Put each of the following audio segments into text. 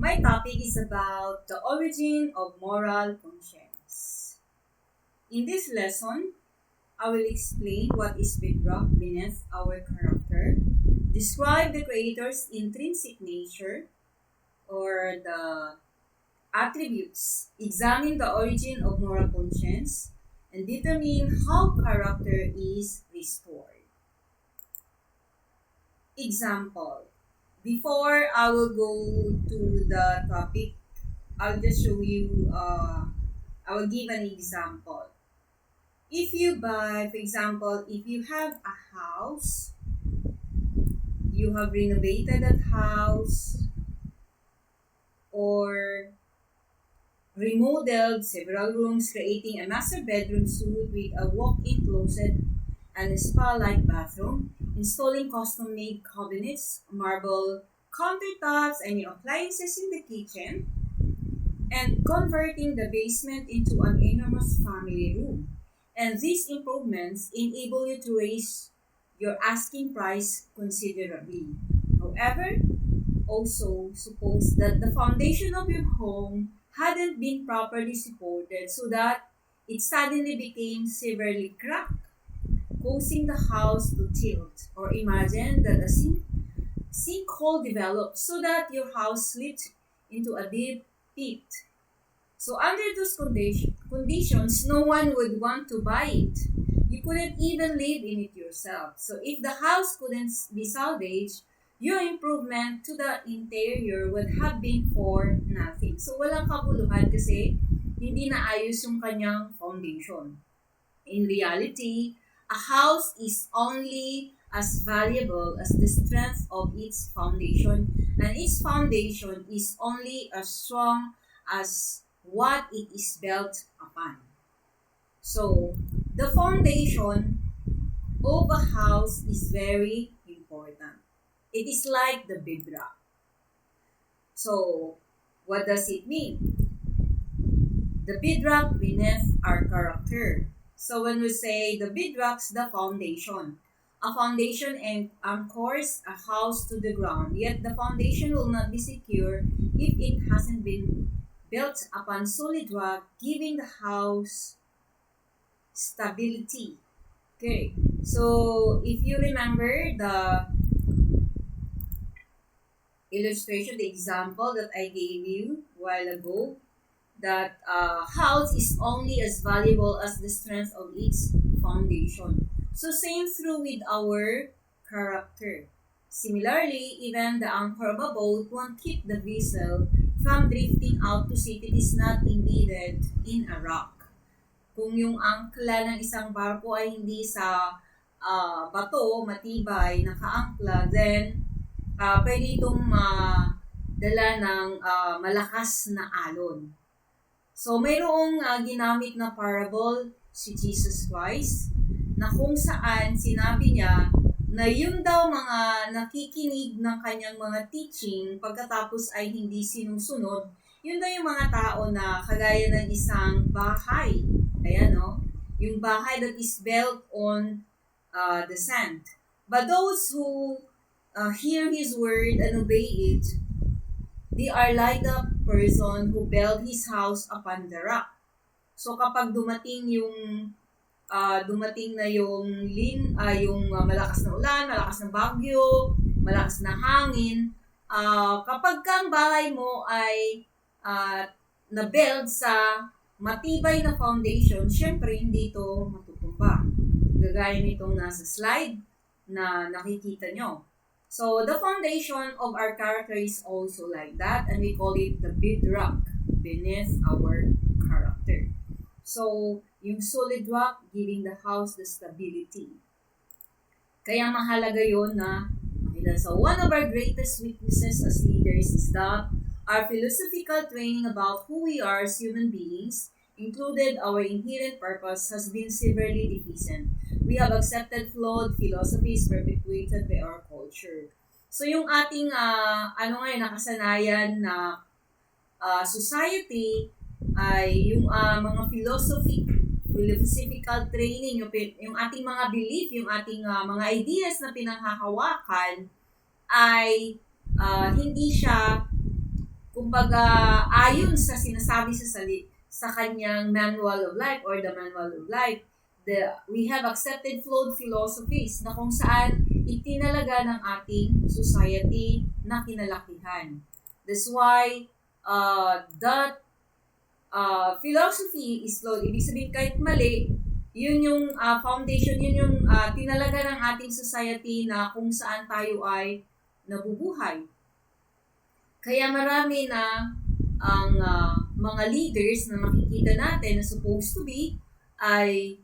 My topic is about the origin of moral conscience. In this lesson, I will explain what is bedrock beneath our character, describe the Creator's intrinsic nature or the attributes, examine the origin of moral conscience, and determine how character is restored. Example. Before I will go to the topic, I'll just show you, I will give an example. If you buy, for example, if you have a house, you have renovated that house or remodeled several rooms, creating a master bedroom suite with a walk-in closet and a spa-like bathroom, installing custom-made cabinets, marble countertops, and new appliances in the kitchen, and converting the basement into an enormous family room. And these improvements enable you to raise your asking price considerably. However, also suppose that the foundation of your home hadn't been properly supported so that it suddenly became severely cracked, causing the house to tilt. Or imagine that a sinkhole developed so that your house slipped into a deep pit. So under those conditions, no one would want to buy it. You couldn't even live in it yourself. So if the house couldn't be salvaged, your improvement to the interior would have been for nothing. So walang kabuluhan kasi hindi naayos yung kanyang foundation. In reality, a house is only as valuable as the strength of its foundation, and its foundation is only as strong as what it is built upon. So, the foundation of a house is very important. It is like the bedrock. So, what does it mean? The bedrock beneath our character. So when we say the bedrock's the foundation, a foundation anchors a house to the ground, yet the foundation will not be secure if it hasn't been built upon solid rock, giving the house stability. Okay, so if you remember the illustration, the example that I gave you a while ago, that house is only as valuable as the strength of its foundation. So same through with our character. Similarly, even the anchor of a boat won't keep the vessel from drifting out to sea if it is not embedded in a rock. Kung yung angkla ng isang barko ay hindi sa bato, matibay, nakaangkla, then pwede itong dala ng malakas na alon. So, mayroong ginamit na parable si Jesus Christ na kung saan sinabi niya na yung daw mga nakikinig ng kanyang mga teaching pagkatapos ay hindi sinusunod, yun daw yung mga tao na kagaya ng isang bahay. Ayan, no? Yung bahay that is built on the sand. But those who hear His word and obey it, they are like the person who built his house upon the rock. So kapag dumating na yung malakas na ulan, malakas na bagyo, malakas na hangin, kapag ang bahay mo ay na-build sa matibay na foundation, syempre hindi ito matutumba. Gagaya nitong nasa slide na nakikita nyo. So, the foundation of our character is also like that, and we call it the bedrock beneath our character. So, yung solid rock giving the house the stability. Kaya mahalaga yun na makita. So, one of our greatest weaknesses as leaders is that our philosophical training about who we are as human beings, included our inherent purpose, has been severely deficient. We have accepted flawed philosophies perpetuated by our culture. So yung ating nakasanayan na society ay yung mga philosophical training, yung ating mga belief, yung ating mga ideas na pinanghahawakan ay hindi siya kumbaga, ayon sa sinasabi sa kanyang manual of life or the manual of life, we have accepted flawed philosophies na kung saan itinalaga ng ating society na kinalakihan. That's why that philosophy is flawed. Ibig sabihin kahit mali, yun yung foundation, yun yung tinalaga ng ating society na kung saan tayo ay nabubuhay. Kaya marami na ang mga leaders na makikita natin na supposed to be ay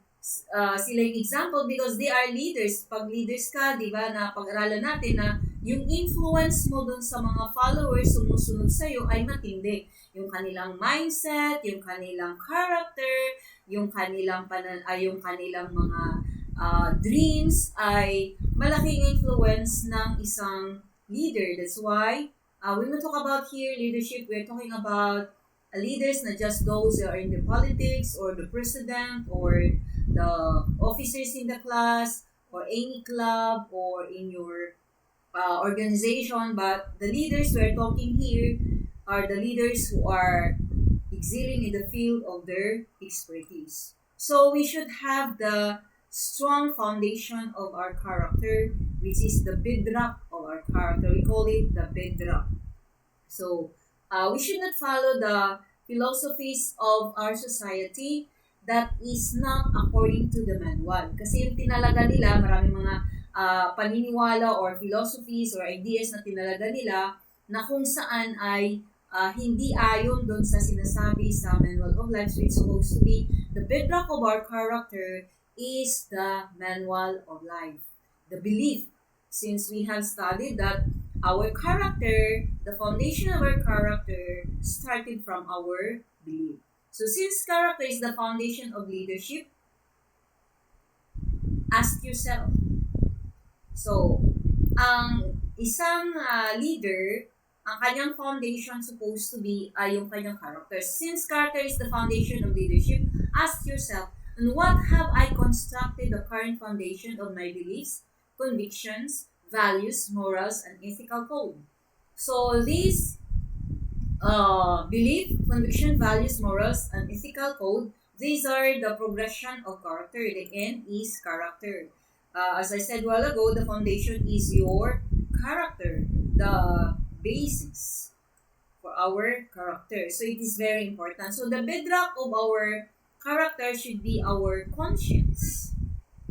sila yung example because they are leaders. Pag leaders ka, di ba, na pag-aralan natin na yung influence mo dun sa mga followers sumusunod sa'yo ay matindi. Yung kanilang mindset, yung kanilang character, yung kanilang mga dreams ay malaking influence ng isang leader. That's why when we talk about here leadership, we're talking about leaders, not just those who are in the politics or the president or the officers in the class or any club or in your organization, but the leaders we're talking here are the leaders who are excelling in the field of their expertise. So we should have the strong foundation of our character, which is the bedrock of our character. We call it the bedrock. So we should not follow the philosophies of our society that is not according to the manual. Kasi yung tinalaga nila, maraming mga paniniwala or philosophies or ideas na tinalaga nila na kung saan ay hindi ayon doon sa sinasabi sa manual of life. So it's supposed to be the bedrock of our character is the manual of life, the belief. Since we have studied that our character, the foundation of our character started from our belief. So since character is the foundation of leadership, ask yourself. So, ang isang leader, ang kanyang foundation supposed to be yung kanyang character. Since character is the foundation of leadership, ask yourself, on what have I constructed the current foundation of my beliefs, convictions, values, morals, and ethical code? So, these belief, conviction, values, morals, and ethical code, these are the progression of character. The end is character. As I said a while ago, the foundation is your character, the basis for our character. So it is very important. So the bedrock of our character should be our conscience.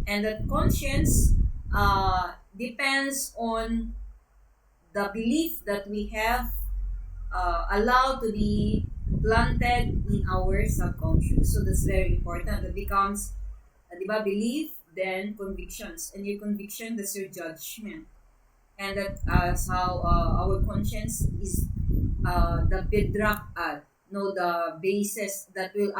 And that conscience depends on the belief that we have allowed to be planted in our subconscious. So that's very important. That becomes, belief, then convictions. And your conviction, that's your judgment. And that's how our conscience is the bedrock, the basis that will,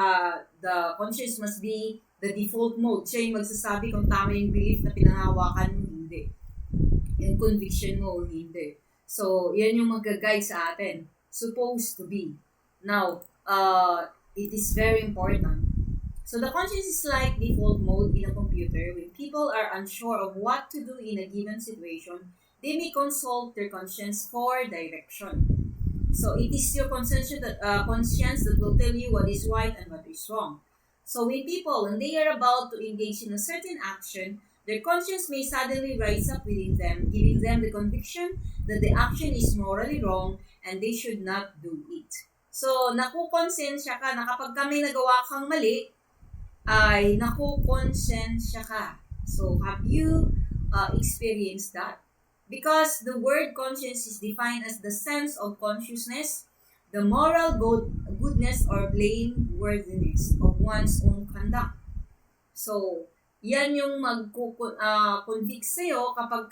the conscience must be the default mode. Siya yung magsasabi kung tama yung belief na pinangahawakan mo, hindi. Yung conviction mo, hindi. So, yan yung mag-guide sa atin. Supposed to be. Now, it is very important. So the conscience is like default mode in a computer. When people are unsure of what to do in a given situation, they may consult their conscience for direction. So it is your conscience that will tell you what is right and what is wrong. So when they are about to engage in a certain action, their conscience may suddenly rise up within them, giving them the conviction that the action is morally wrong and they should not do it. So, nakukonsensya ka na kapag kami nagawa kang mali, ay nakukonsensya ka. So, have you experienced that? Because the word conscience is defined as the sense of consciousness, the moral goodness or blameworthiness of one's own conduct. So, yan yung mag-convict sa'yo kapag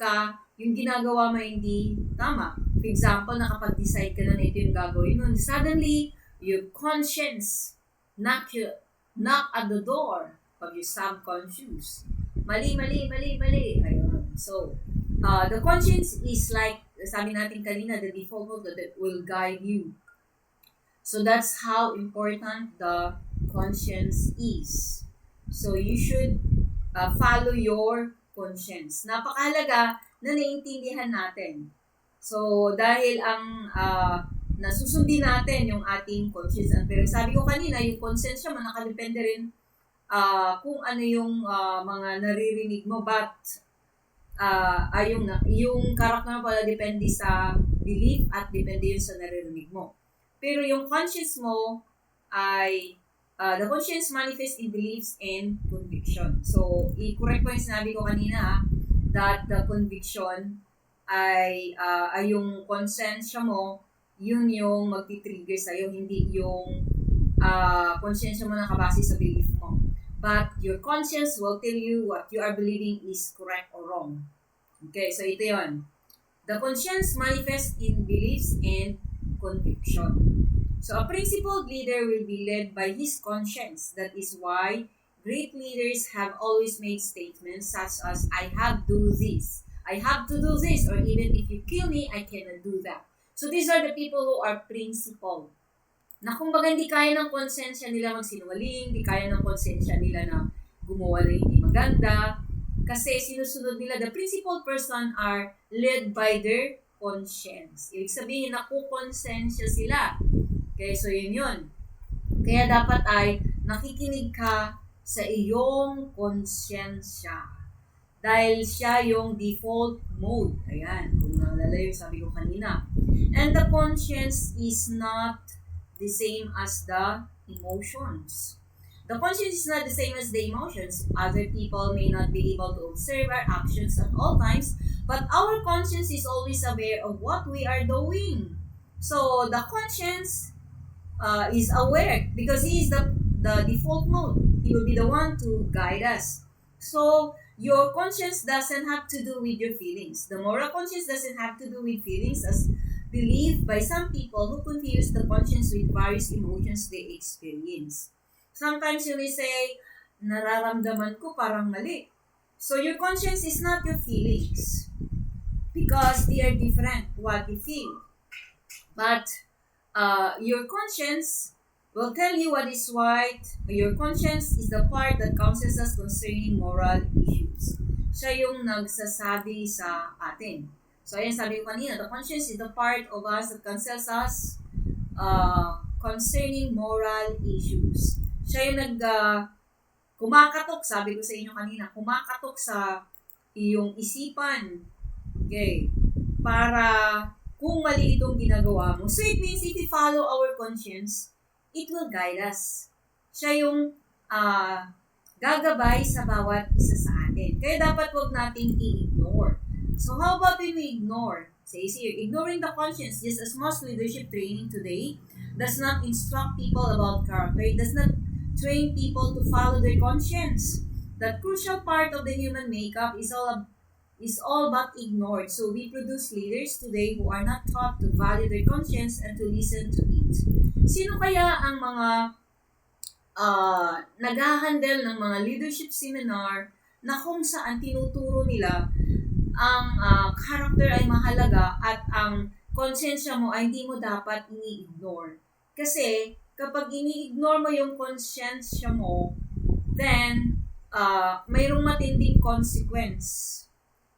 yung ginagawa mo hindi tama. For example, nakapag-decide ka na ito yung gagawin mo. Suddenly, your conscience knock at the door of your subconscious. Mali. Ayun. So, the conscience is like, sabi natin kanina, the default mode that will guide you. So, that's how important the conscience is. So, you should follow your conscience. Napakahalaga na naiintindihan natin. So, dahil ang na susundin natin yung ating conscience. Pero sabi ko kanina, yung konsensya mo nakadepende rin kung ano yung mga naririnig mo, but yung karakter mo pala depende sa belief at depende yun sa naririnig mo. Pero yung conscience mo ay the conscience manifests in beliefs and conviction. So, i-correct ko yung sinabi ko kanina that the conviction ay yung konsensya mo, yun yung magti-trigger sa'yo, hindi yung konsensya mo nakabase sa belief mo. But your conscience will tell you what you are believing is correct or wrong. Okay, so ito yun. The conscience manifests in beliefs and conviction. So a principled leader will be led by his conscience. That is why great leaders have always made statements such as, I have to do this. I have to do this. Or even if you kill me, I cannot do that. So these are the people who are principled. Na kumbaga hindi kaya ng konsensya nila magsinungaling, hindi kaya ng konsensya nila na gumawa na hindi maganda. Kasi sinusunod nila, the principled person are led by their conscience. Ibig sabihin, nakukonsensya sila. Okay, so yun. Kaya dapat ay nakikinig ka sa iyong konsyensya. Dahil siya yung default mode. Ayan, kung nalalayo sabi ko kanina. And the conscience is not the same as the emotions. The conscience is not the same as the emotions. Other people may not be able to observe our actions at all times, but our conscience is always aware of what we are doing. So the conscience is aware because he is the default mode. He will be the one to guide us. So your conscience doesn't have to do with your feelings. The moral conscience doesn't have to do with feelings as believed by some people who confuse the conscience with various emotions they experience. Sometimes you may say, nararamdaman ko parang mali. So your conscience is not your feelings because they are different what you feel. But your conscience will tell you what is right. Your conscience is the part that counsels us concerning moral issues. Siya yung nagsasabi sa atin. So, ayan sabi ko kanina, the conscience is the part of us that counsels us concerning moral issues. Siya yung kumakatok, sabi ko sa inyo kanina, kumakatok sa iyong isipan. Okay? Para kung mali itong ginagawa mo. So, it means if we follow our conscience, it will guide us. Siya yung gagabay sa bawat isa sa atin. Kaya dapat wag nating i-ignore. So how about when we ignore? Says here, ignoring the conscience just as most leadership training today does not instruct people about character. It does not train people to follow their conscience. That crucial part of the human makeup is all but ignored. So we produce leaders today who are not taught to value their conscience and to listen to it. Sino kaya ang mga nag-handle ng mga leadership seminar na kung saan tinuturo nila ang character ay mahalaga at ang konsensya mo ay hindi mo dapat ini-ignore. Kasi kapag ini-ignore mo yung konsensya mo, then mayroong matinding consequence.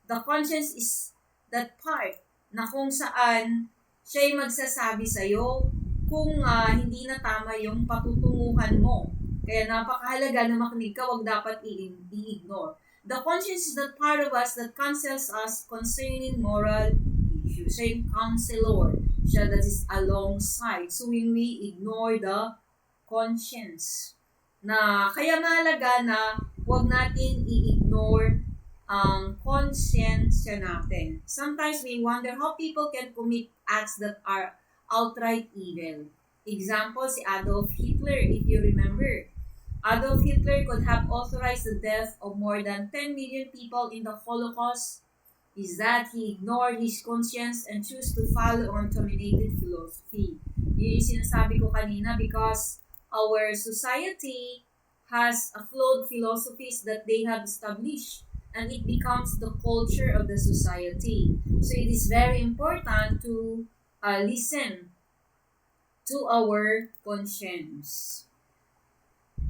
The conscience is that part na kung saan siya'y magsasabi sa'yo kung hindi na tama yung patutunguhan mo. Kaya napakahalaga na makinig ka, wag dapat i-ignore. The conscience is that part of us that counsels us concerning moral issues. Siya yung counselor. Siya that is alongside. So when we ignore the conscience, na kaya mahalaga na wag natin i-ignore ang conscience natin. Sometimes we wonder how people can commit acts that are outright evil. Example, si Adolf Hitler, if you remember. Adolf Hitler could have authorized the death of more than 10 million people in the Holocaust. Is that he ignored his conscience and chose to follow contaminated philosophy. Yun yung sinasabi ko kanina because our society has a flawed philosophies that they have established and it becomes the culture of the society. So it is very important to listen to our conscience.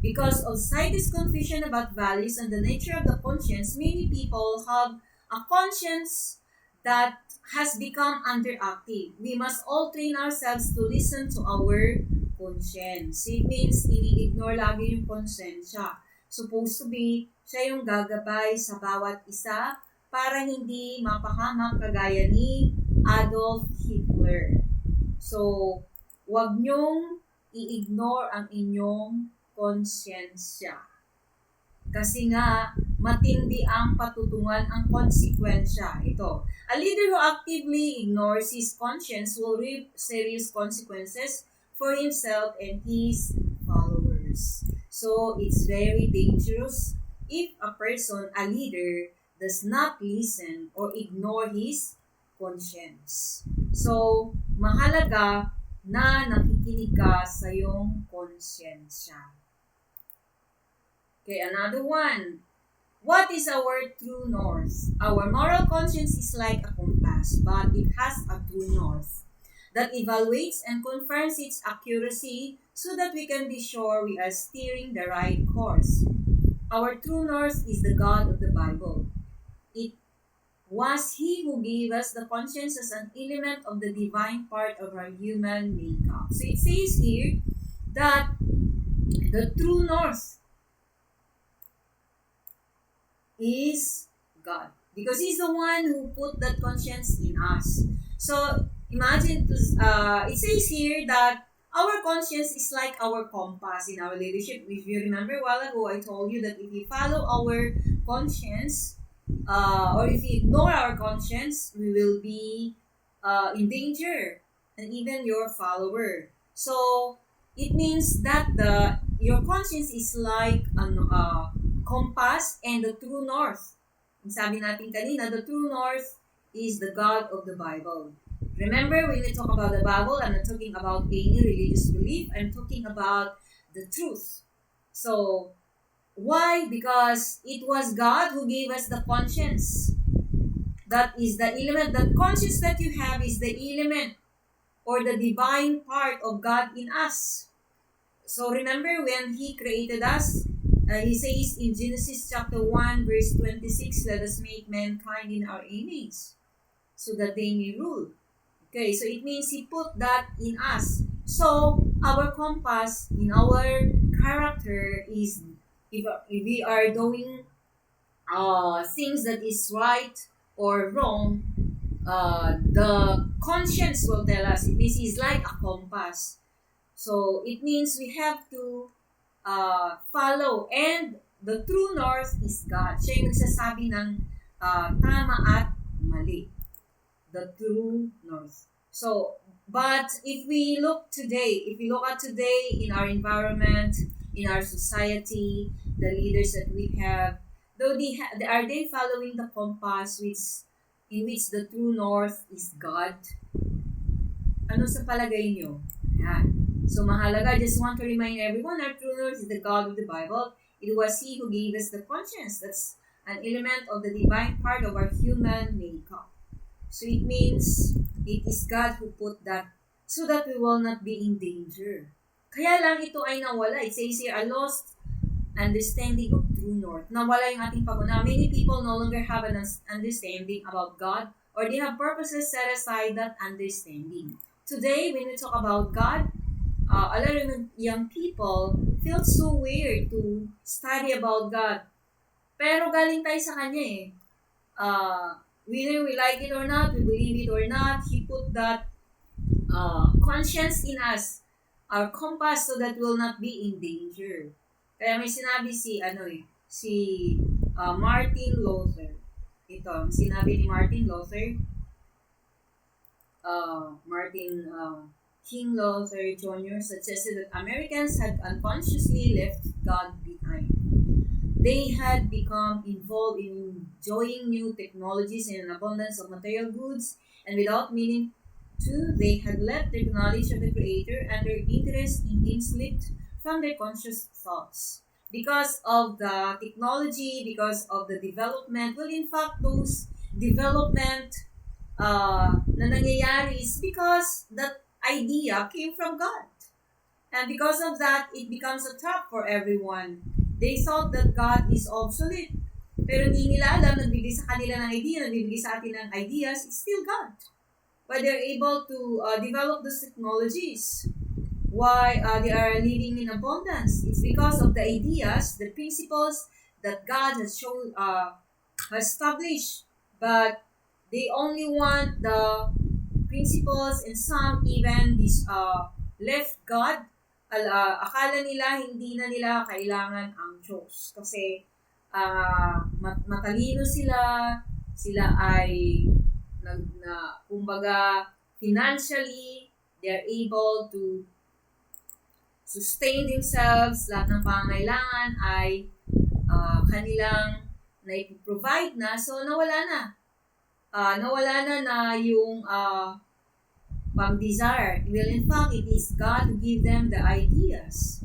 Because of society's confusion about values and the nature of the conscience, many people have a conscience that has become underactive. We must all train ourselves to listen to our conscience. It means ini-ignore lagi yung konsensya. Supposed to be, siya yung gagabay sa bawat isa para hindi mapahamak kagaya ni Adolf Hitler. So, wag nyong i-ignore ang inyong konsyensya. Kasi nga, matindi ang patutungan, ang konsekwensya. Ito, a leader who actively ignores his conscience will reap serious consequences for himself and his followers. So, it's very dangerous if a person, a leader, does not listen or ignore his conscience. So, mahalaga na nakikinig ka sa iyong konsyensya. Okay, another one. What is our true north? Our moral conscience is like a compass, but it has a true north that evaluates and confirms its accuracy so that we can be sure we are steering the right course. Our true north is the God of the Bible. It was He who gave us the conscience as an element of the divine part of our human makeup. So it says here that the true north is God. Because He's the one who put that conscience in us. So, imagine, it says here that our conscience is like our compass in our leadership. If you remember a while ago, I told you that if you follow our conscience, or if you ignore our conscience, we will be in danger, and even your follower. So, it means that your conscience is like compass and the true north. Sabi natin kanina, the true north is the God of the Bible. Remember, when we talk about the Bible, I'm not talking about any religious belief. I'm talking about the truth. So, why? Because it was God who gave us the conscience. That is the element. The conscience that you have is the element or the divine part of God in us. So, remember when He created us, He says in Genesis chapter 1 verse 26, let us make mankind in our image so that they may rule. Okay, so it means He put that in us. So, our compass in our character is, if we are doing things that is right or wrong, the conscience will tell us. It means it's like a compass. So, it means we have to follow. And the true north is God. Siya yung nagsasabi ng tama at mali. The true north. So, but if we look at today in our environment, in our society, the leaders that we have, though are they following the compass in which the true north is God? Ano sa palagay nyo? Yan. So, mahalaga, I just want to remind everyone, our true north is the God of the Bible. It was He who gave us the conscience. That's an element of the divine part of our human makeup. So, it means it is God who put that so that we will not be in danger. Kaya lang ito ay nawala. It says here, a lost understanding of true north. Nawala yung ating pag-unawa. Many people no longer have an understanding about God, or they have purposes set aside that understanding. Today, when we talk about God, a lot of young people feel so weird to study about God. Pero galing tayo sa Kanya eh. Whether we like it or not, we believe it or not, He put that conscience in us, our compass, so that we'll not be in danger. Kaya may sinabi si Martin Luther. Ito, sinabi ni Martin Luther, King Luther Jr. suggested that Americans had unconsciously left God behind. They had become involved in enjoying new technologies and an abundance of material goods, and without meaning to, they had left their knowledge of the Creator and their interest in Him slipped from their conscious thoughts. Because of the technology, because of the development, well, in fact, those development na nangyayari is because that idea came from God. And because of that, it becomes a trap for everyone. They thought that God is obsolete. Pero hindi nila alam, nagbibigay sa kanila ng idea, nagbibigay sa atin ng ideas, it's still God. But they're able to develop those technologies. Why they are living in abundance? It's because of the ideas, the principles that God has shown, has established. But they only want the principles, and some even left God. Akala nila hindi na nila kailangan ang Diyos. Kasi matalino sila ay kumbaga financially, they're able to sustain themselves, lahat ng pangangailangan ay kanilang na-provide na, so nawala na. Nawala na yung pag-desire. Well, in fact, it is God who give them the ideas.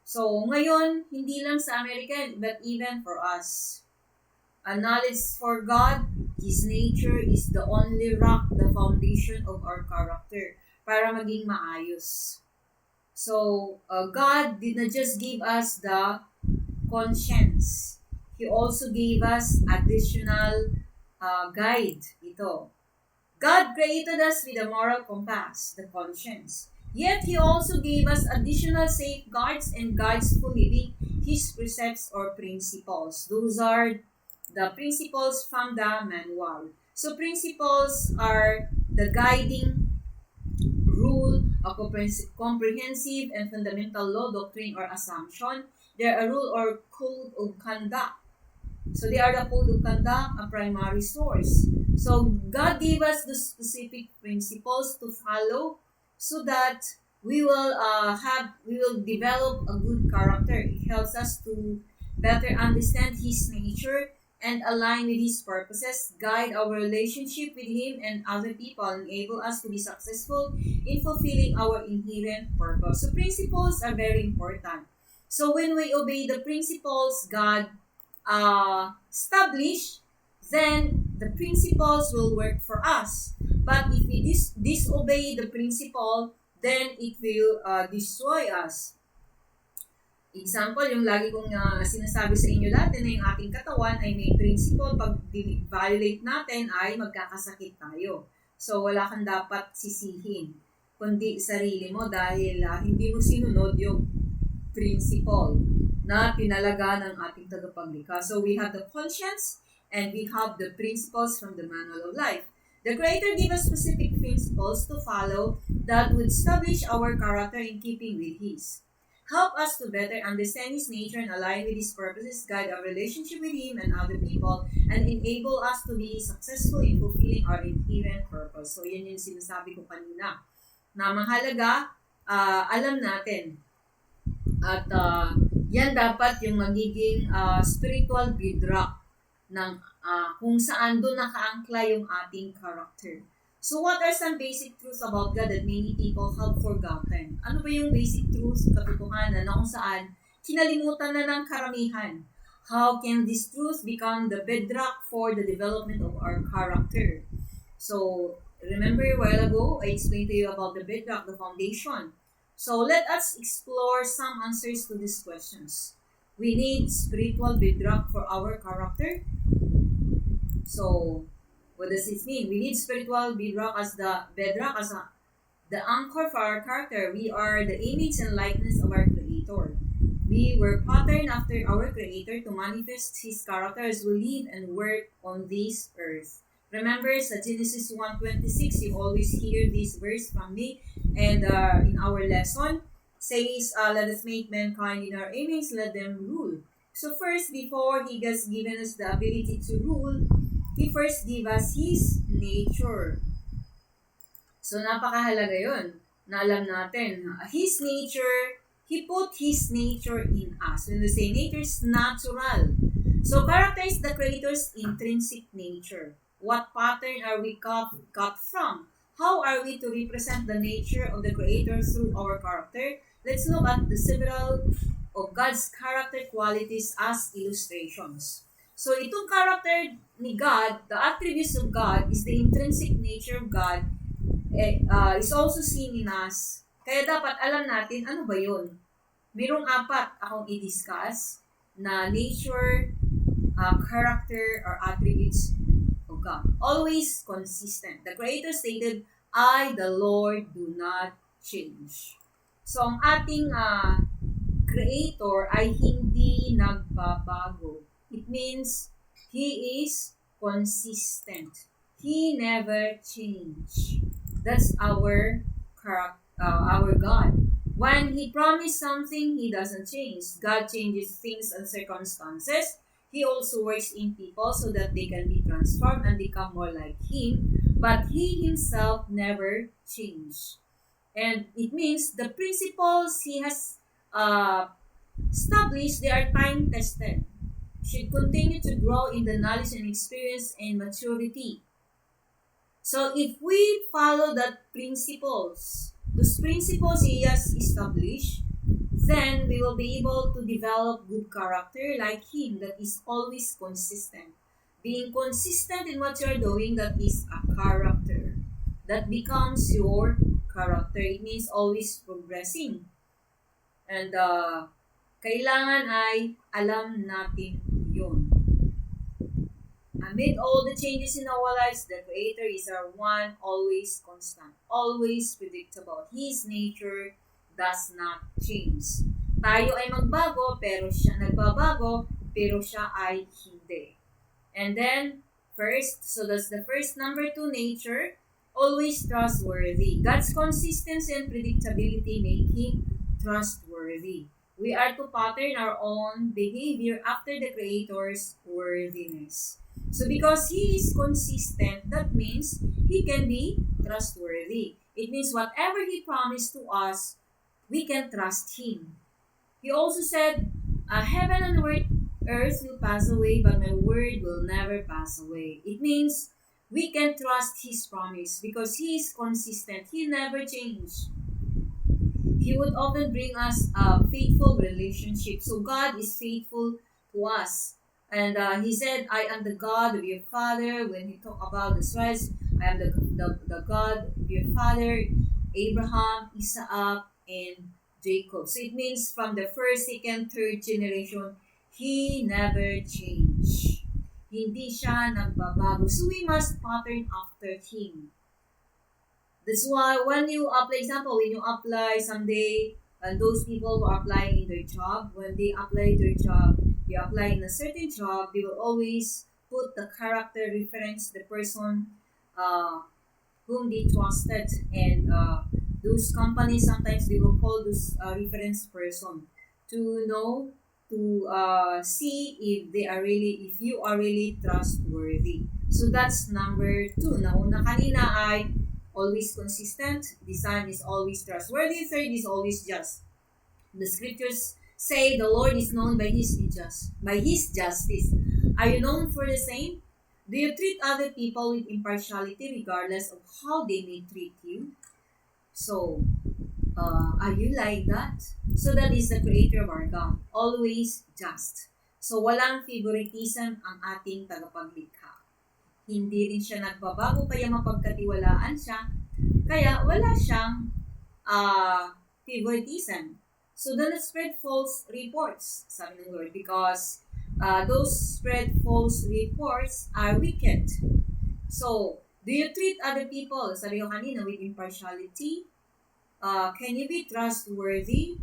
So, ngayon, hindi lang sa American, but even for us. A knowledge for God, His nature is the only rock, the foundation of our character para maging maayos. So, God did not just give us the conscience. He also gave us additional guide. Ito. God created us with a moral compass, the conscience. Yet, He also gave us additional safeguards and guides for living His precepts or principles. Those are the principles from the manual. So, principles are the guiding rule, a comprehensive and fundamental law, doctrine, or assumption. They are a rule or code of conduct. So they are the code of conduct, a primary source. So God gave us the specific principles to follow so that we will develop a good character. It helps us to better understand His nature and align with His purposes, guide our relationship with Him and other people, and enable us to be successful in fulfilling our inherent purpose. So principles are very important. So when we obey the principles God established, then the principles will work for us. But if we disobey the principle, then it will destroy us. Example, yung lagi kong sinasabi sa inyo dati na yung ating katawan ay may principle. Pag violate natin ay magkakasakit tayo. So, wala kang dapat sisihin, kundi sarili mo dahil hindi mo sinunod yung principle na pinalaga ng ating tagapaglikha. So, we have the conscience and we have the principles from the manual of life. The Creator gave us specific principles to follow that would establish our character in keeping with His. Help us to better understand His nature and align with His purposes, guide our relationship with Him and other people, and enable us to be successful in fulfilling our inherent purpose. So, yan yung sinasabi ko kanina. Na mahalaga, alam natin. At yan dapat yung magiging spiritual bedrock ng kung saan doon nakaangkla yung ating character. So, what are some basic truths about God that many people have forgotten? Ano ba yung basic truths, katotohanan na kung saan kinalimutan na ng karamihan? How can these truths become the bedrock for the development of our character? So, remember a while ago, I explained to you about the bedrock, the foundation. So, let us explore some answers to these questions. We need spiritual bedrock for our character. So, what does it mean? We need spiritual bedrock as the anchor for our character. We are the image and likeness of our Creator. We were patterned after our Creator to manifest His character as we live and work on this earth. Remember sa Genesis 1:26, you always hear this verse from me, and in our lesson, says, let us make mankind in our image, let them rule. So first, before He has given us the ability to rule, He first gave us His nature. So, napakahalaga yun na alam natin. His nature, He put His nature in us. When we say nature, is natural. So, character is the Creator's intrinsic nature. What pattern are we got from? How are we to represent the nature of the Creator through our character? Let's look at the several of God's character qualities as illustrations. So, itong character ni God, the attributes of God, is the intrinsic nature of God, is also seen in us. Kaya dapat alam natin, ano ba yun? Mayroong 4 akong i-discuss na nature character or attributes of God. Always consistent. The Creator stated, I, the Lord, do not change. So, ang ating Creator ay hindi nagbabago. It means He is consistent. He never change. That's our our God. When He promised something, He doesn't change. God changes things and circumstances. He also works in people so that they can be transformed and become more like Him. But He Himself never changed. And it means the principles He has established, they are time tested. Should continue to grow in the knowledge and experience and maturity. So if we follow that principles, those principles He has established, then we will be able to develop good character like Him that is always consistent. Being consistent in what you're doing, that is a character. That becomes your character. It means always progressing. And kailangan ay alam natin yun. Amid all the changes in our lives, the Creator is our one, always constant, always predictable. His nature does not change. Tayo ay magbago, pero siya nagbabago, pero siya ay hindi. And then, so that's the first. Number 2, nature, always trustworthy. God's consistency and predictability make Him trustworthy. We are to pattern our own behavior after the Creator's worthiness. So because He is consistent, that means He can be trustworthy. It means whatever He promised to us, we can trust Him. He also said, heaven and earth will pass away, but my word will never pass away. It means we can trust His promise because He is consistent. He never changes. He would often bring us a faithful relationship. So God is faithful to us. And He said, I am the God of your father. When He talked about the Israelites, I am the God of your father, Abraham, Isaac, and Jacob. So it means from the first, second, third generation, He never changed. Hindi siya nagbabago. So we must pattern after Him. That's why when you apply, example, when you apply someday, and those people who are applying in their job, when they apply their job, they apply in a certain job, they will always put the character reference, the person whom they trusted, and those companies sometimes they will call those reference person to know, to see if they are really, if you are really trustworthy. So that's number 2. Nauna kanina ay always consistent. The Son is always trustworthy. Third is always just. The scriptures say the Lord is known by His justice. Are you known for the same? Do you treat other people with impartiality regardless of how they may treat you? So, are you like that? So that is the Creator of our God, always just. So walang favoritism ang ating tagapaglikha. Hindi rin siya nagbabago, kaya mapagkatiwalaan siya. Kaya wala siyang favoritism. So do not spread false reports, sabi ng Lord, because those spread false reports are wicked. So, do you treat other people, sabi ko kanina, with impartiality? Can you be trustworthy?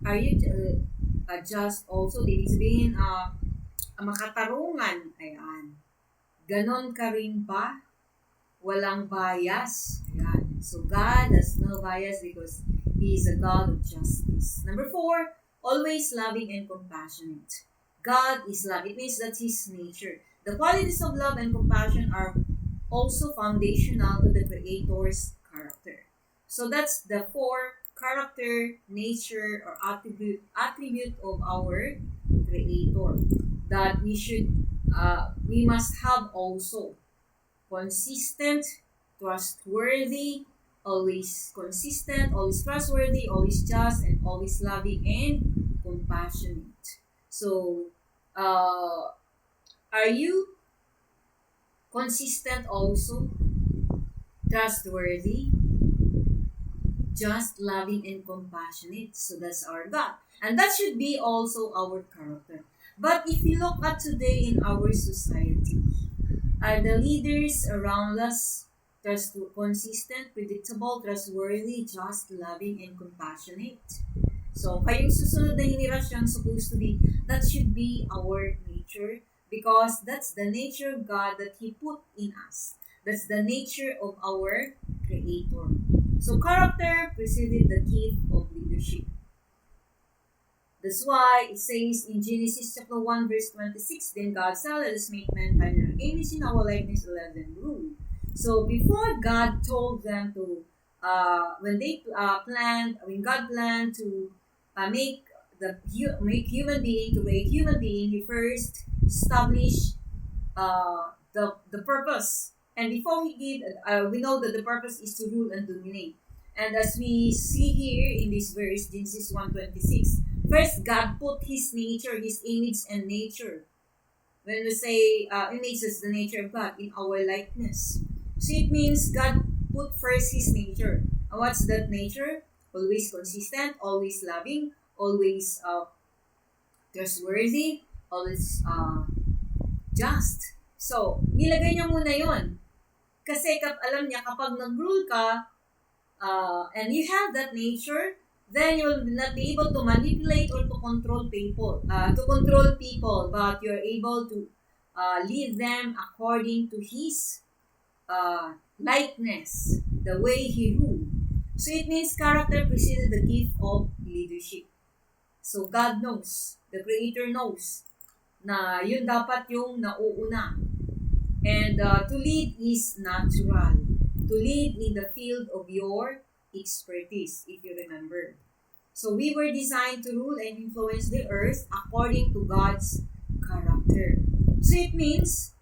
Are you just also? Ibig sabihin, makatarungan. Ayan. Ganon ka rin ba? Walang bias. Ayan. So, God has no bias because He is a God of justice. Number 4, always loving and compassionate. God is love. It means that's His nature. The qualities of love and compassion are also foundational to the Creator's character. So that's the 4 character, nature, or attribute of our Creator that we must have also. Consistent, trustworthy, always consistent, always trustworthy, always just, and always loving and compassionate. So, are you consistent also? Trustworthy, just, loving, and compassionate. So that's our God. And that should be also our character. But if you look at today in our society, are the leaders around us consistent, predictable, trustworthy, just, loving, and compassionate? So, kayong susunod na generation supposed to be, that should be our nature because that's the nature of God that He put in us. That's the nature of our Creator. So, character preceded the gift of leadership. That's why it says in Genesis chapter 1 verse 26, then God said, let us make mankind in our image in our likeness, let them rule. So before God told them to, when God planned to make human being, to create human being, He first established the purpose. And before He gave, we know that the purpose is to rule and dominate. And as we see here in this verse, Genesis 1:26, first God put His nature, His image and nature. When we say image is the nature of God, in our likeness. So it means God put first His nature. And what's that nature? Always consistent, always loving, always trustworthy, always just. So, nilagay niya muna yon. Kasi alam niya, kapag nag-rule ka, and you have that nature, then you will not be able to manipulate or to control people. But you're able to lead them according to His likeness, the way He ruled. So it means character preceded the gift of leadership. So God knows, the Creator knows, na yun dapat yung nauuna. And to lead is natural. To lead in the field of your expertise, if you remember. So we were designed to rule and influence the earth according to God's character. So it means,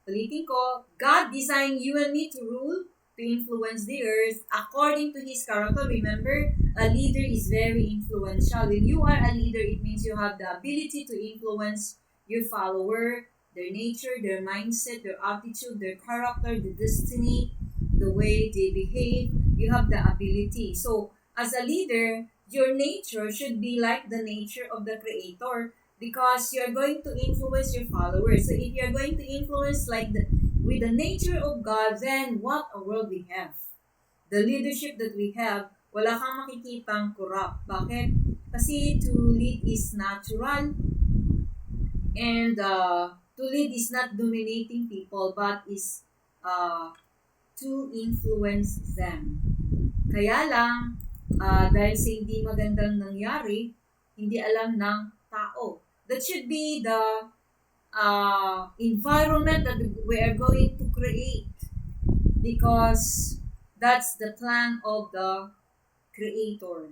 ulitin ko, God designed you and me to rule, to influence the earth according to His character. Remember, a leader is very influential. When you are a leader, it means you have the ability to influence your follower, their nature, their mindset, their attitude, their character, the destiny, the way they behave. You have the ability. So, as a leader, your nature should be like the nature of the Creator because you're going to influence your followers. So, if you're going to influence with the nature of God, then what a world we have. The leadership that we have, wala kang makikitang corrupt. Bakit? Kasi to lead is natural. And to lead is not dominating people, but is to influence them. Kaya lang, dahil sa hindi magandang nangyari, hindi alam ng tao. That should be the environment that we are going to create because that's the plan of the Creator.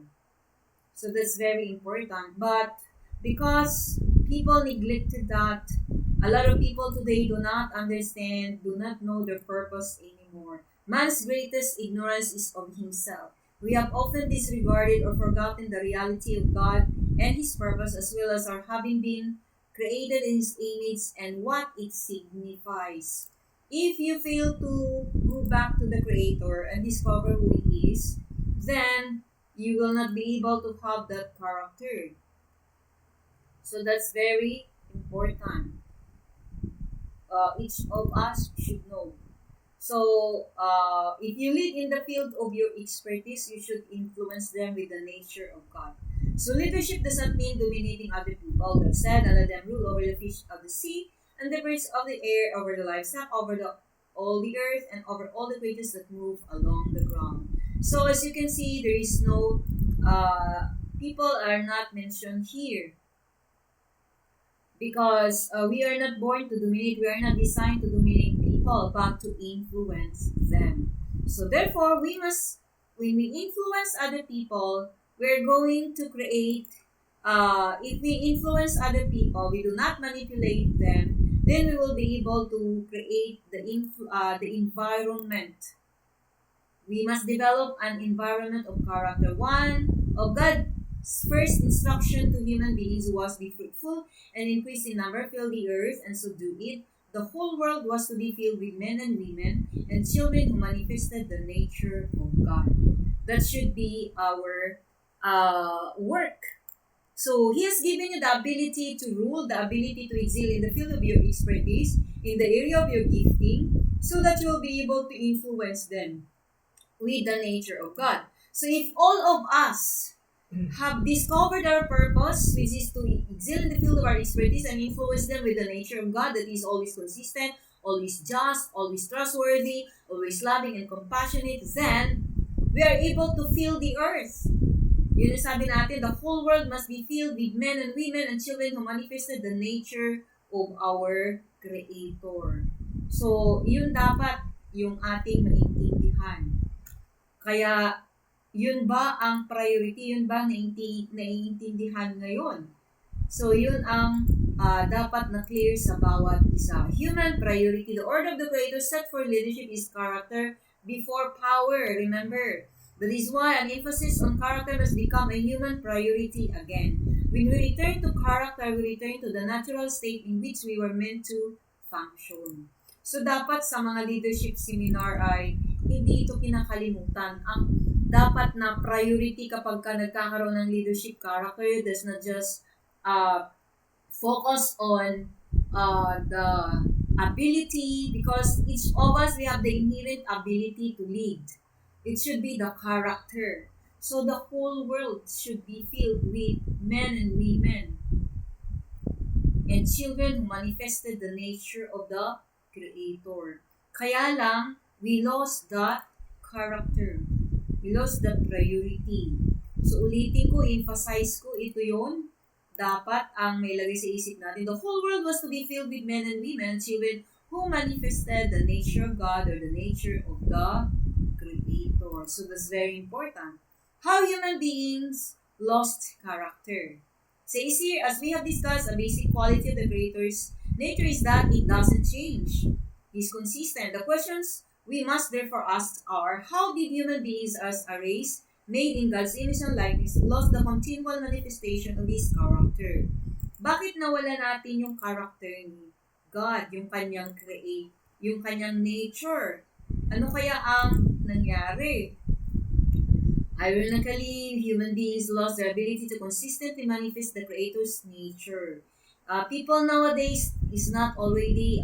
So that's very important. But because people neglected that, a lot of people today do not understand, do not know their purpose anymore. Man's greatest ignorance is of himself. We have often disregarded or forgotten the reality of God and His purpose, as well as our having been created in His image and what it signifies. If you fail to go back to the Creator and discover who He is, then you will not be able to have that character. So that's very important. Each of us should know. So, if you lead in the field of your expertise, you should influence them with the nature of God. So, leadership does not mean dominating other people. God said, and let them rule over the fish of the sea, and the birds of the air, over the livestock, over all the earth, and over all the creatures that move along the ground. So, as you can see, there is no, people are not mentioned here. Because we are not born to dominate, we are not designed to dominate people, but to influence them. So therefore, when we influence other people, we're going to create, if we influence other people, we do not manipulate them, then we will be able to create the environment. We must develop an environment of character. One of God first instruction to human beings was be fruitful and increase in number, fill the earth and subdue it. The whole world was to be filled with men and women and children who manifested the nature of God. That should be our work, So He has given you the ability to rule, the ability to excel in the field of your expertise, in the area of your gifting, so that you will be able to influence them with the nature of God. So if all of us have discovered our purpose, which is to excel in the field of our expertise and influence them with the nature of God that is always consistent, always just, always trustworthy, always loving and compassionate, then we are able to fill the earth. Yun yung sabi natin, the whole world must be filled with men and women and children who manifested the nature of our Creator. So, yun dapat yung ating maintindihan. Kaya, yun ba ang priority? Yun ba naiintindihan ngayon? So, yun ang dapat na clear sa bawat isa. Human priority. The order of the Creator set for leadership is character before power. Remember, that is why an emphasis on character must become a human priority again. When we return to character, we return to the natural state in which we were meant to function. So, dapat sa mga leadership seminar ay hindi ito kinakalimutan. Ang dapat na priority kapag ka nagkakaroon ng leadership character does not just focus on the ability, because each of us, we have the inherent ability to lead. It should be the character. So the whole world should be filled with men and women and children who manifested the nature of the Creator. Kaya lang, we lost the character. We lost the priority. So ulitin ko, emphasize ko, ito yon dapat ang may lagay sa isip natin. The whole world was to be filled with men and women, children who manifested the nature of God or the nature of the Creator. So that's very important. How human beings lost character. Says here, as we have discussed, a basic quality of the Creator's nature is that it doesn't change. He's consistent. The questions we must therefore ask are, how did human beings as a race made in God's image and likeness lost the continual manifestation of His character? Bakit nawala natin yung character ni God, yung kanyang yung kanyang nature? Ano kaya ang nangyari? Ironically, human beings lost their ability to consistently manifest the Creator's nature. People nowadays is not already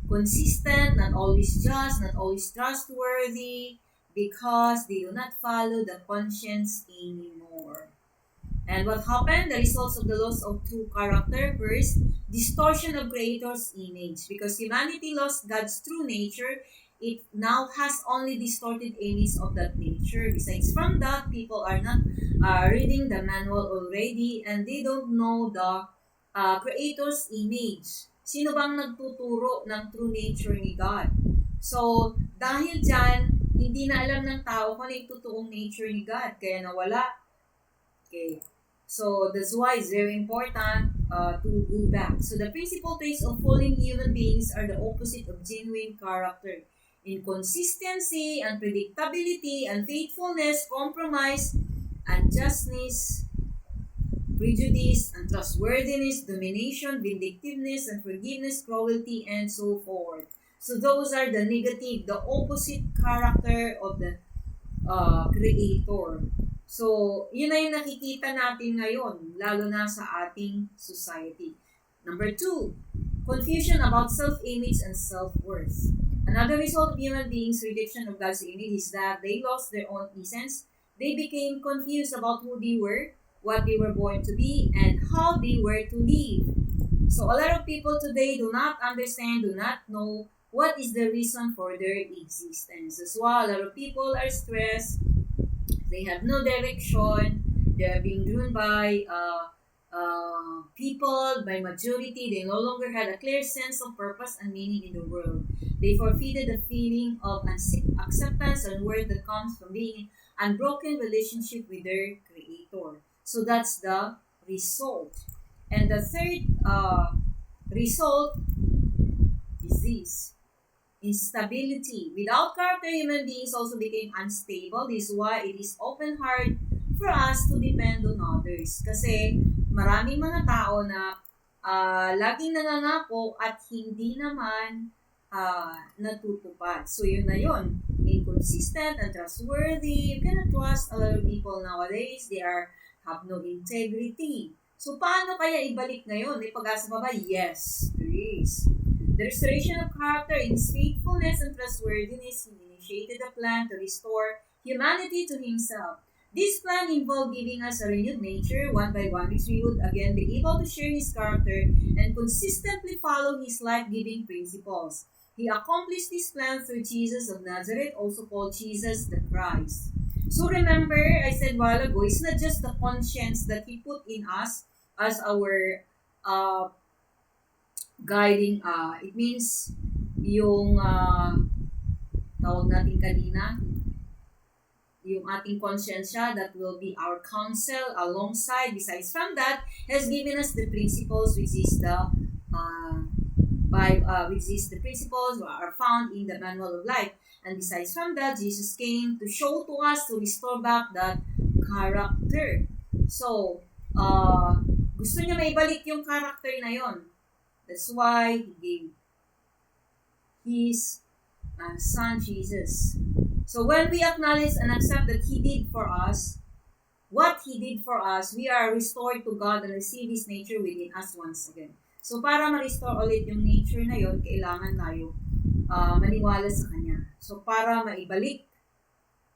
consistent, not always just, not always trustworthy, because they do not follow the conscience anymore. And what happened? The results of the loss of true character. First, distortion of Creator's image. Because humanity lost God's true nature, it now has only distorted image of that nature. Besides from that, people are not reading the manual already, and they don't know the Creator's image. Sino bang nagtuturo ng true nature ni God? So, dahil dyan, hindi na alam ng tao kung ano yung totoong nature ni God, kaya nawala. Okay. So, that's why it's very important to go back. So, the principal traits of fallen human beings are the opposite of genuine character. Inconsistency, unpredictability, unfaithfulness, compromise, unjustness, prejudice, untrustworthiness, domination, vindictiveness, unforgiveness, cruelty, and so forth. So those are the negative, the opposite character of the Creator. So, yun na yung nakikita natin ngayon, lalo na sa ating society. Number 2, confusion about self-image and self-worth. Another result of human beings' rejection of God's image is that they lost their own essence. They became confused about who they were, what they were born to be, and how they were to live. So a lot of people today do not understand, do not know what is the reason for their existence. As well, a lot of people are stressed. They have no direction. They are being driven by people, by majority. They no longer had a clear sense of purpose and meaning in the world. They forfeited the feeling of acceptance and worth that comes from being in unbroken relationship with their Creator. So that's the result. And the third result is this: instability. Without character, human beings also became unstable. This is why it is often hard for us to depend on others. Kasi maraming mga tao na laging nangangako at hindi naman natutupad. So yun na yun. Inconsistent, untrustworthy. You cannot trust a lot of people nowadays. They are have no integrity. So, paano kaya ibalik ngayon? May pag-asa pa ba? Yes, there is. The restoration of character in his faithfulness and trustworthiness, he initiated a plan to restore humanity to himself. This plan involved giving us a renewed nature, one by one, which we would again be able to share his character and consistently follow his life-giving principles. He accomplished this plan through Jesus of Nazareth, also called Jesus the Christ. So remember, I said a while ago, it's not just the conscience that he put in us as our guiding, it means yung tawag natin kanina, yung ating konsensya that will be our counsel alongside, besides from that, has given us the principles which is the principles are found in the manual of life. And besides from that, Jesus came to show to us, to restore back that character. So, gusto niya maibalik yung character na yon. That's why he gave his son Jesus. So when we acknowledge and accept that he did for us, what he did for us, we are restored to God and receive his nature within us once again. So para ma-restore ulit yung nature na yon, kailangan tayo maniwala sa kanya. So para maibalik,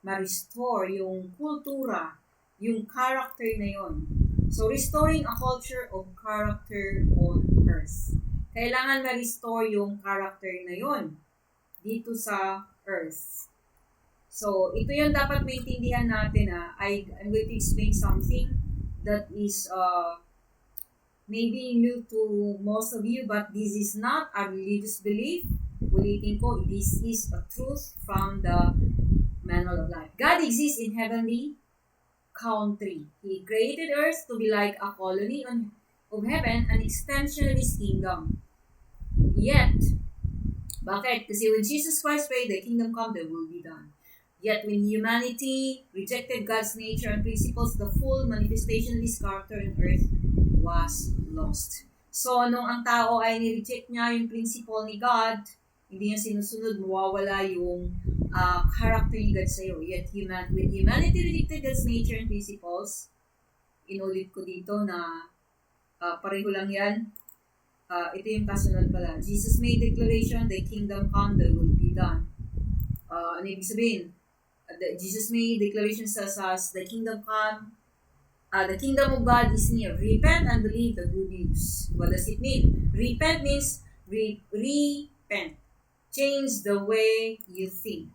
ma-restore yung kultura, yung character na yon. So restoring a culture of character on earth. Kailangan ma-restore yung character na yon dito sa earth. So, ito yung dapat maintindihan natin I'm going to explain something that is maybe new to most of you, but this is not a religious belief. Ulitin ko, this is a truth from the manual of life. God exists in heavenly country. He created earth to be like a colony of heaven, an extension of his kingdom. Yet, bakit? Kasi when Jesus Christ prayed, the kingdom come, the will be done. Yet when humanity rejected God's nature and principles, the full manifestation of his character on earth was lost. So, nung ang tao ay nireject niya yung principle ni God, hindi niya sinusunod, mawawala yung character ni God sa'yo. Yet when humanity rejected God's nature and principles, inulit ko dito na pareho lang yan. Ito yung kasunod pala. Jesus made declaration, the kingdom come, the will be done. Ano ibig sabihin? Jesus made declaration says the kingdom come, the kingdom of God is near. Repent and believe the good news. What does it mean? Repent means repent. Change the way you think.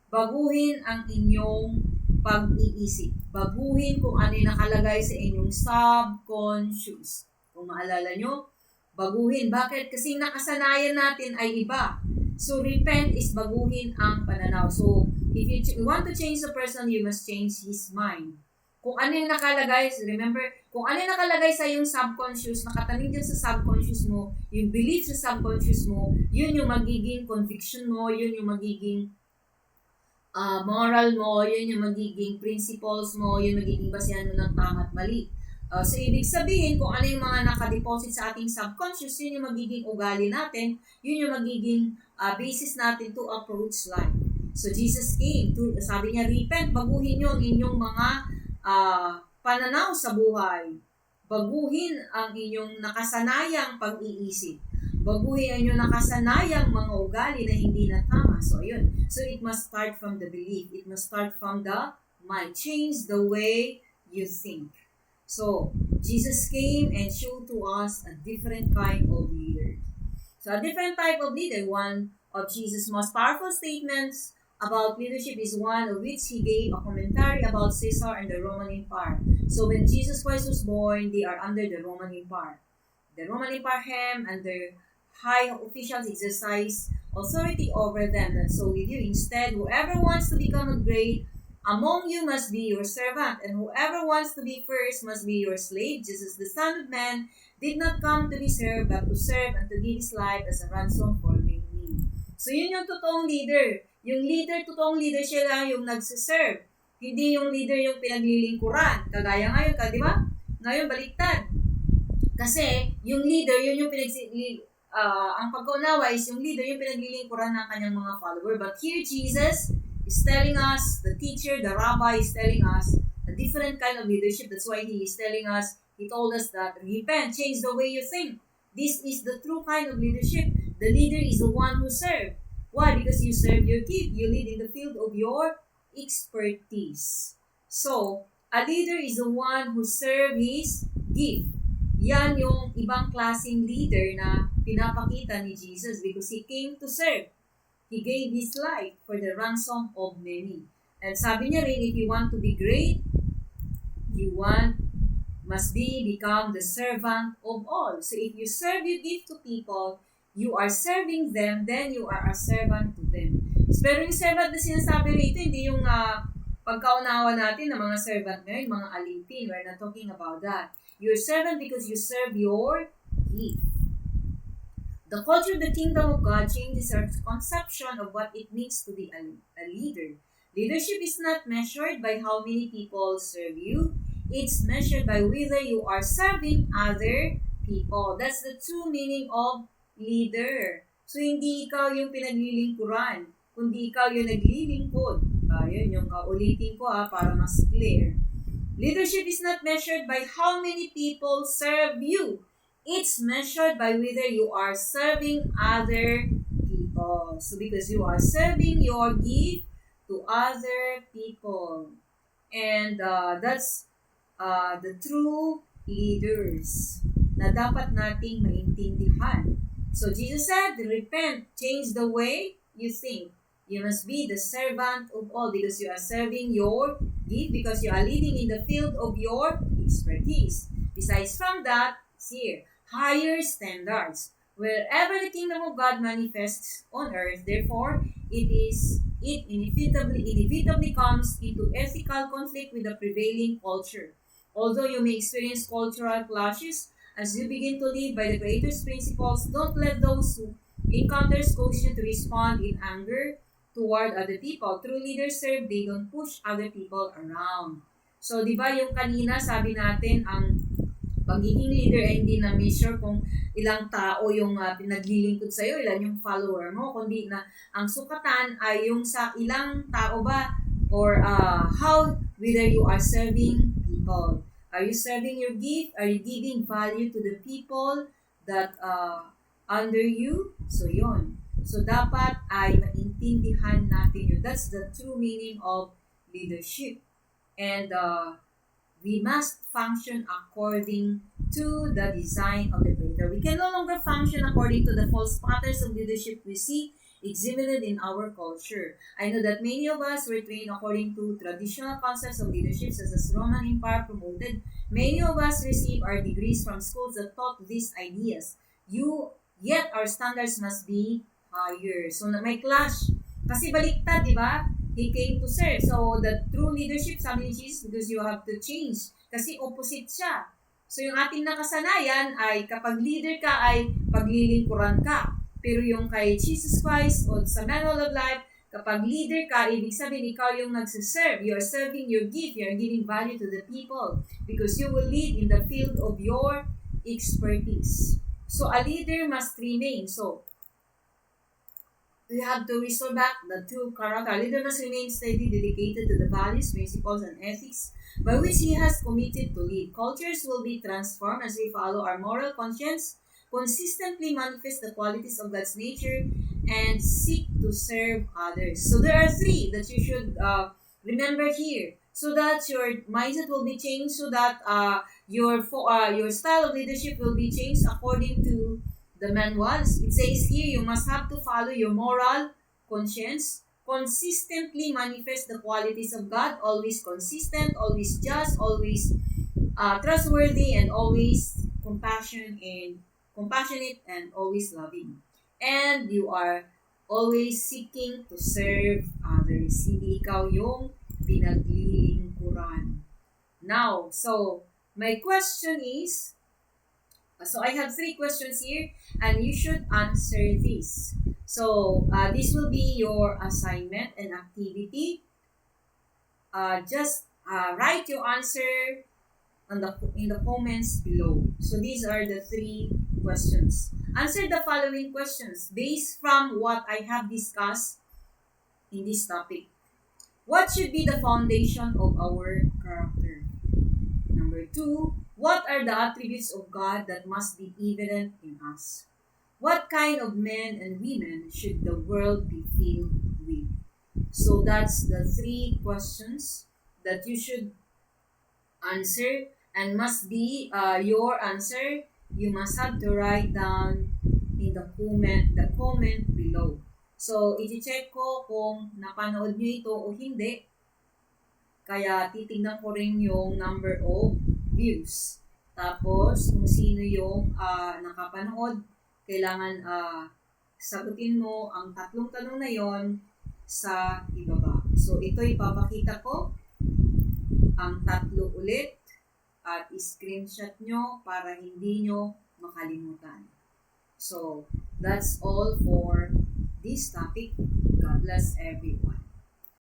Baguhin ang inyong pag-iisip. Baguhin kung ano yung nakalagay sa inyong subconscious. Kung maalala nyo, baguhin. Bakit? Kasi nakasanayan natin ay iba. So, repent is baguhin ang pananaw. So, if you want to change a person, you must change his mind. Kung ano yung nakalagay, remember, kung ano yung nakalagay sa yung subconscious, nakatanig dyan sa subconscious mo, yung belief sa subconscious mo, yun yung magiging conviction mo, yun yung magiging moral mo, yun yung magiging principles mo, yun magiging basehan mo ng tama at mali. So, ibig sabihin, kung ano yung mga nakadeposit sa ating subconscious, yun yung magiging ugali natin, yun yung magiging basis natin to approach life. So, Jesus came to, sabi niya, repent, baguhin nyo ang inyong mga pananaw sa buhay. Baguhin ang inyong nakasanayang pag-iisip. Baguhin ang inyong nakasanayang mga ugali na hindi na tama. So, ayun. So, it must start from the belief. It must start from the mind. Change the way you think. So, Jesus came and showed to us a different kind of leader. So, a different type of leader, one of Jesus' most powerful statements about leadership is one of which he gave a commentary about Caesar and the Roman Empire. So, when Jesus Christ was born, they are under the Roman Empire. The Roman Empire and their high officials exercise authority over them. And so with you, instead, whoever wants to become a great among you must be your servant, and whoever wants to be first must be your slave. Jesus, the Son of Man, did not come to be served, but to serve and to give his life as a ransom for many. So, yun yung totoong leader. Yung leader, totoong leader, siya lang yung nagsiserve. Hindi yung leader yung pinaglilingkuran. Kagaya ngayon ka, di ba? Ngayon, baliktad. Kasi, yung leader, yun yung ang pagkaunawa is yung leader, yung pinaglilingkuran ng kanyang mga follower. But here, Jesus is telling us, the teacher, the rabbi is telling us, a different kind of leadership. That's why he is telling us, he told us that repent, change the way you think. This is the true kind of leadership. The leader is the one who serves. Why? Because you serve your gift. You lead in the field of your expertise. So, a leader is the one who serves his gift. Yan yung ibang klaseng leader na pinapakita ni Jesus because he came to serve. He gave his life for the ransom of many. And sabi niya rin, if you want to be great, must become the servant of all. So if you serve, you give to people, you are serving them, then you are a servant to them. So, pero yung servant na sinasabi rito, hindi yung pagkaunawa natin ng mga servant ngayon, mga alipin. We're not talking about that. You're servant because you serve your gift. The culture of the kingdom of God changes our conception of what it means to be a leader. Leadership is not measured by how many people serve you. It's measured by whether you are serving other people. That's the true meaning of leader. So, hindi ikaw yung pinaglilingkuran, kundi ikaw yung naglilingkod. Yun yung ulitin ko para mas clear. Leadership is not measured by how many people serve you. It's measured by whether you are serving other people. So, because you are serving your gift to other people. And that's the true leaders na dapat nating maintindihan. So, Jesus said, repent, change the way you think. You must be the servant of all because you are serving your gift, because you are leading in the field of your expertise. Besides from that, here, higher standards. Wherever the kingdom of God manifests on earth, therefore, it inevitably comes into ethical conflict with the prevailing culture. Although you may experience cultural clashes, as you begin to live by the Creator's principles, don't let those who encounters cause you to respond in anger toward other people. True leaders serve, they don't push other people around. So, di ba yung kanina sabi natin, ang pagiging leader ay hindi na measure kung ilang tao yung pinaglilingkod sa'yo, ilan yung follower mo, kundi na ang sukatan ay yung sa ilang tao ba or whether you are serving people. Are you serving your gift? Are you giving value to the people that under you? So, yon. So, dapat ay maintindihan natin yun. That's the true meaning of leadership. And we must function according to the design of the Creator. We can no longer function according to the false patterns of leadership we see exhibited in our culture. I know that many of us were trained according to traditional concepts of leadership, such as Roman Empire promoted. Many of us received our degrees from schools that taught these ideas. Yet our standards must be higher. So, may clash. Kasi baliktad, di ba? He came to serve. So, the true leadership, sabi ni Jesus, because you have to change. Kasi opposite siya. So, yung ating nakasanayan ay kapag leader ka ay paglilingkuran ka. Pero yung kay Jesus Christ o sa Manual of Life, kapag leader ka, ibig sabihin ikaw yung nagsiserve. You are serving your gift. You are giving value to the people. Because you will lead in the field of your expertise. So, a leader must remain. So, we have to restore back the true character. A leader must remain steady, dedicated to the values, principles, and ethics by which he has committed to lead. Cultures will be transformed as we follow our moral conscience, consistently manifest the qualities of God's nature, and seek to serve others. So there are three that you should remember here, so that your mindset will be changed, so that your style of leadership will be changed according to the manuals. It says here, you must have to follow your moral conscience, consistently manifest the qualities of God, always consistent, always just, always trustworthy, and always compassionate, and always loving. And you are always seeking to serve others. Hindi ikaw yung pinaglilingkuran. Now, so, my question is, so I have 3 questions here, and you should answer this. So, this will be your assignment and activity. Just write your answer in the comments below. So, these are the 3 questions. Answer the following questions based from what I have discussed in this topic. What should be the foundation of our character? 2, what are the attributes of God that must be evident in us? What kind of men and women should the world be filled with? So that's the 3 questions that you should answer, and must be your answer. You must have to write down in the comment below. So, iti-check ko kung napanood nyo ito o hindi. Kaya titignan ko rin yung number of views. Tapos, kung sino yung nakapanood, kailangan sagutin mo ang 3 tanong na yon sa ibaba. So, ito ipapakita ko ang 3 ulit at screenshot nyo para hindi nyo makalimutan. So, that's all for this topic. God bless everyone.